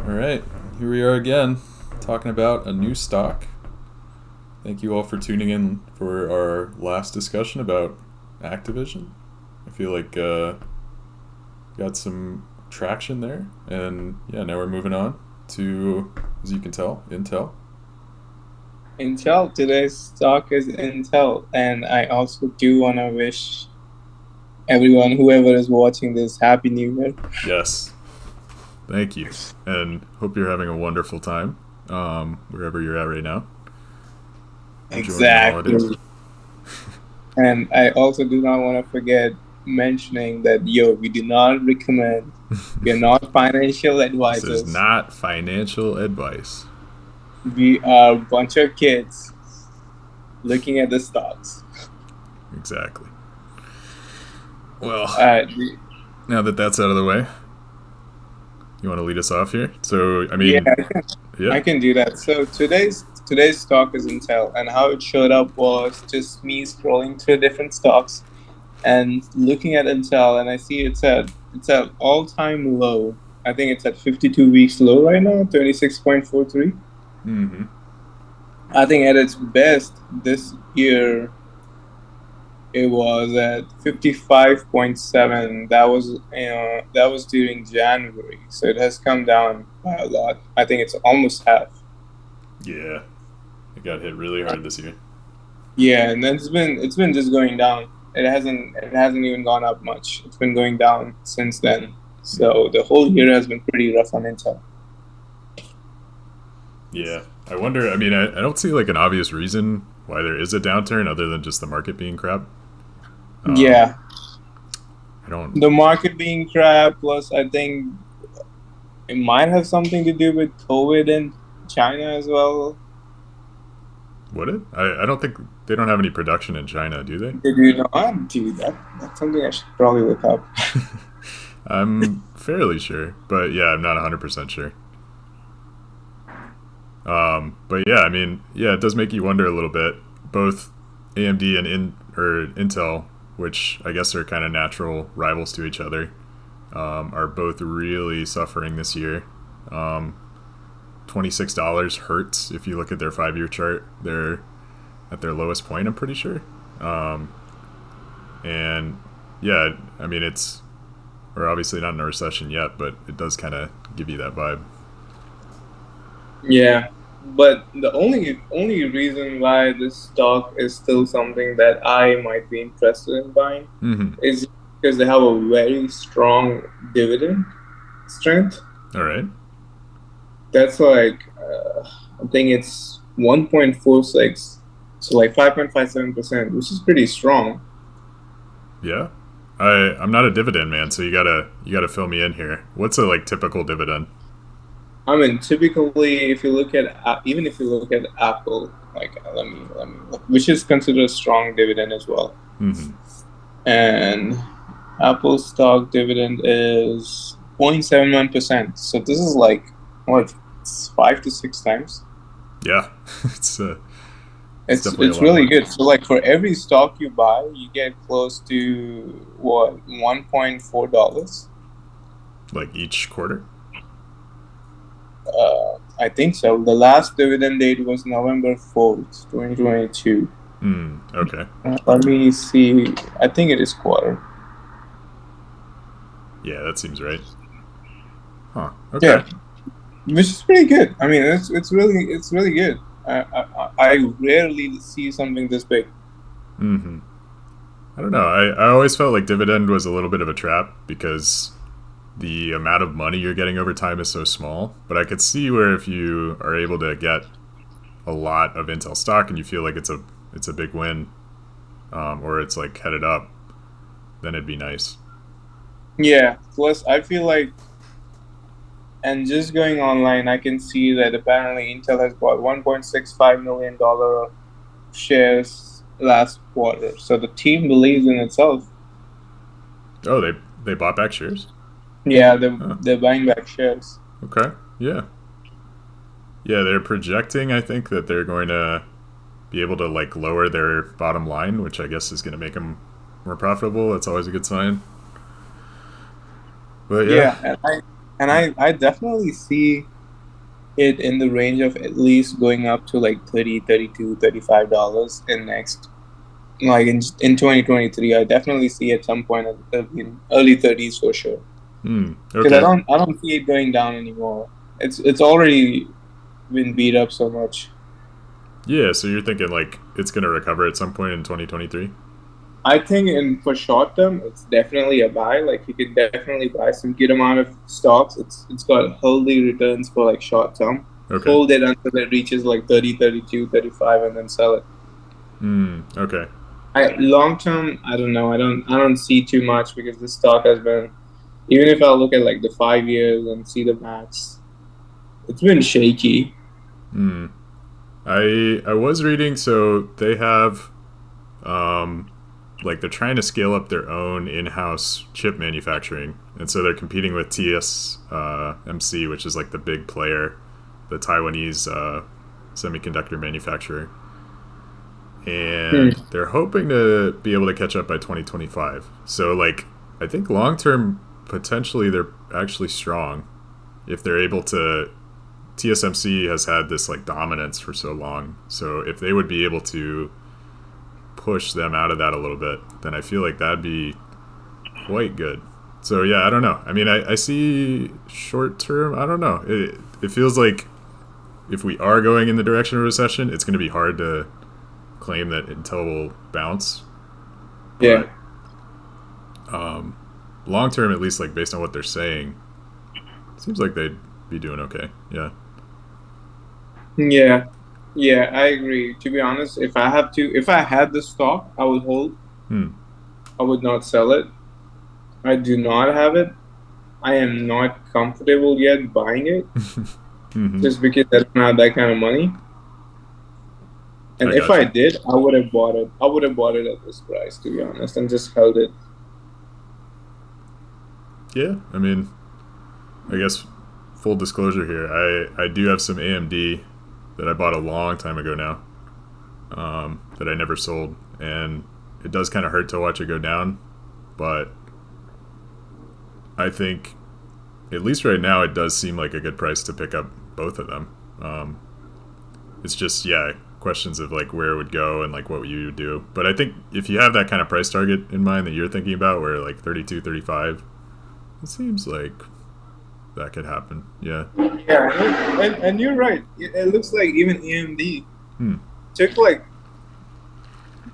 All right, here we are again, talking about a new stock. Thank you all for tuning in for our last discussion about Activision. I feel like got some traction there, and yeah, now we're moving on to, as you can tell, Intel. Intel, today's stock is Intel, and I also do want to wish everyone, whoever is watching this, Happy New Year. Yes, thank you, and hope you're having a wonderful time wherever you're at right now, enjoying the holidays. Exactly. And I also do not want to forget mentioning that, we do not recommend, we are not financial This is advisors. not financial advice. We are a bunch of kids looking at the stocks. Exactly. Well, Uh, now that that's out of the way, you want to lead us off here? So, I yeah, mean, I yeah, can do that. So today's stock is Intel, and how it showed up was just me scrolling through different stocks and looking at Intel, and I see it's at all time low. I think it's at 52 weeks low right now, 26.43. I think at its best this year it was at 55.7. That was during January, so it has come down by a lot. I think it's almost half. yeah, it got hit really hard this year. Yeah, and then it's been just going down. It hasn't even gone up much. It's been going down since then. So the whole year has been pretty rough on Intel. Yeah, I wonder. I mean, I don't see like an obvious reason why there is a downturn other than just the market being crap. Um, Yeah, I don't. the market being crap, plus I think it might have something to do with COVID in China as well. Would it? I don't think they don't have any production in China, do they? Did you not do that? That's something I should probably look up. I'm fairly sure, but yeah, I'm not 100% sure. But yeah, I mean, yeah, it does make you wonder a little bit. Both AMD and Intel, which I guess are kind of natural rivals to each other, are both really suffering this year. Um, $26 hurts if you look at their 5 year chart. They're at their lowest point, I'm pretty sure. Um, and yeah, I mean, we're obviously not in a recession yet, but it does kind of give you that vibe. Yeah, but the only reason why this stock is still something that I might be interested in buying Mm-hmm. is because they have a very strong dividend strength. All right. That's like I think it's 1.46, so like 5.57%, which is pretty strong. Yeah. I'm not a dividend man, so you gotta fill me in here. What's a like typical dividend? I mean, typically, if you look at even if you look at Apple, like let me look, which is considered a strong dividend as well, Mm-hmm. and Apple stock dividend is 0.71%. So this is like what, it's 5 to 6 times. Yeah, it's uh, it's It's definitely a it's lot really more. good. So like for every stock you buy, you get close to what, $1.4. Like each quarter. I think so. The last dividend date was November 4th, 2022. Okay. Let me see. I think it is quarter. Yeah, that seems right. Huh. Okay. Yeah, which is pretty good. I mean, it's really good. I rarely see something this big. Mm-hmm. I don't know. I always felt like dividend was a little bit of a trap because the amount of money you're getting over time is so small. But I could see where if you are able to get a lot of Intel stock and you feel like it's a big win, or it's like headed up, then it'd be nice. Yeah. Plus, I feel like, and just going online, I can see that apparently Intel has bought $1.65 million shares last quarter. So the team believes in itself. Oh, they bought back shares. Yeah, they're Huh. they're buying back shares. Okay. Yeah. Yeah, they're projecting. I think that they're going to be able to like lower their bottom line, which I guess is going to make them more profitable. That's always a good sign. But yeah. Yeah, and I definitely see. it in the range of at least going up to like 30, 32, $35 in next, like in 2023. I definitely see at some point in early 30s for sure. Because Okay. I don't see it going down anymore. It's already been beat up so much. Yeah, so you're thinking like it's going to recover at some point in 2023? I think in for short term, it's definitely a buy. Like you can definitely buy some good amount of stocks. It's got healthy returns for like short term. Okay. Hold it until it reaches like 30, 32, 35, and then sell it. Okay. I long term, I don't know. I don't see too much because the stock has been, even if I look at like the 5 years and see the max, it's been shaky. I was reading, so they have um like they're trying to scale up their own in-house chip manufacturing, and so they're competing with TSMC, which is like the big player, the Taiwanese semiconductor manufacturer, and Hmm. they're hoping to be able to catch up by 2025. So like I think long term potentially they're actually strong if they're able to. TSMC has had this like dominance for so long, so if they would be able to push them out of that a little bit, then I feel like that'd be quite good. So yeah, I don't know. I mean, I see short term. I don't know. It feels like if we are going in the direction of recession, it's going to be hard to claim that Intel will bounce. Yeah. But long term, at least, like based on what they're saying, it seems like they'd be doing okay. Yeah. Yeah. Yeah, I agree. To be honest, if I had the stock, I would hold. I would not sell it. I do not have it. I am not comfortable yet buying it just because I don't have that kind of money. And I if got I you. did, I would have bought it. I would have bought it at this price, to be honest, and just held it. Yeah. I mean, I guess full disclosure here, I do have some AMD that I bought a long time ago now, that I never sold, and it does kind of hurt to watch it go down, but I think at least right now it does seem like a good price to pick up both of them. It's just yeah, questions of like where it would go and like what you would do. But I think if you have that kind of price target in mind that you're thinking about, where like 32, 35, it seems like that could happen. Yeah. Yeah, and you're right. It looks like even AMD took like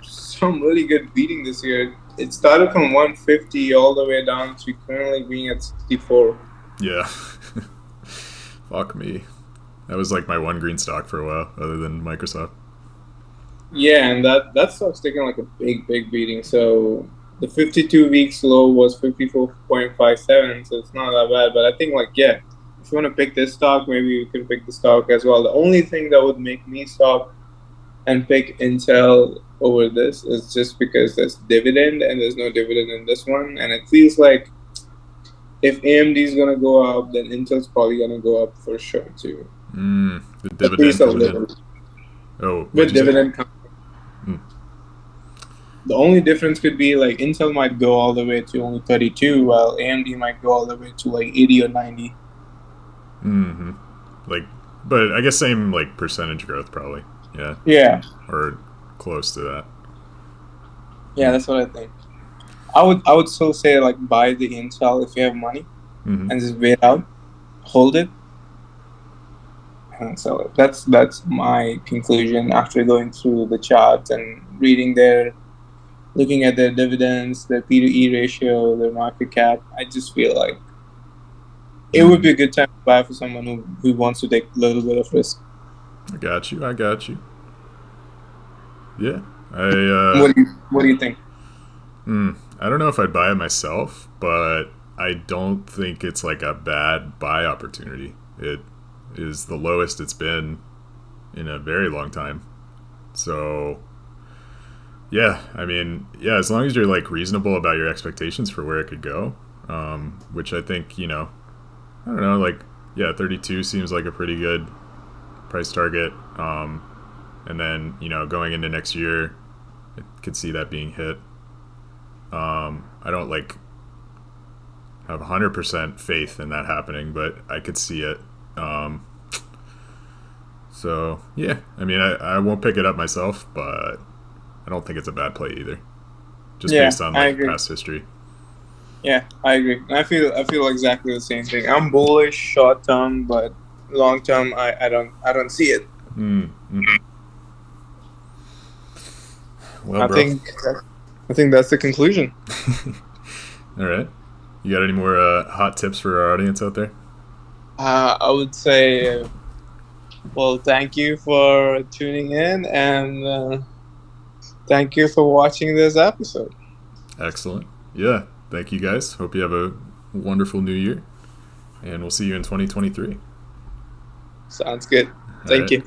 some really good beating this year. It started from 150 all the way down to currently being at 64. Yeah. Fuck me. That was like my one green stock for a while, other than Microsoft. Yeah, and that stock's taken like a big beating. So the 52 weeks low was 54.57, so it's not that bad. But I think like yeah, if you want to pick this stock, maybe you can pick the stock as well. The only thing that would make me stop and pick Intel over this is just because there's dividend and there's no dividend in this one, and it feels like if AMD is gonna go up, then Intel's probably gonna go up for sure too, The at least dividend a coming in. little. Oh, what'd With you say? dividend, the only difference could be like Intel might go all the way to only 32, while AMD might go all the way to like 80 or 90. Like, but I guess same like percentage growth probably. Yeah, Yeah, or close to that. yeah, that's what I think. I would still say like buy the Intel if you have money and just wait out, hold it, and sell it. That's my conclusion after going through the charts and reading their, looking at their dividends, their P to E ratio, their market cap. I just feel like it would be a good time to buy for someone who wants to take a little bit of risk. I got you. I got you. Yeah. What do you think? I don't know if I'd buy it myself, but I don't think it's like a bad buy opportunity. It is the lowest it's been in a very long time. So yeah, I mean, yeah, as long as you're like reasonable about your expectations for where it could go, which I think I don't know, like yeah, 32 seems like a pretty good price target. And then going into next year, I could see that being hit. I don't like have 100% faith in that happening, but I could see it. So yeah, I mean, I won't pick it up myself, but I don't think it's a bad play either, just Yeah, based on I like agree. past history. Yeah, I agree. I feel exactly the same thing. I'm bullish short term, but long term, I don't see it. Mm-hmm. Well, I bro. think I think that's the conclusion. All right. You got any more hot tips for our audience out there? I would say, well, thank you for tuning in, and thank you for watching this episode. Excellent. Yeah. Thank you guys. Hope you have a wonderful new year, and we'll see you in 2023. Sounds good. All Thank right. you.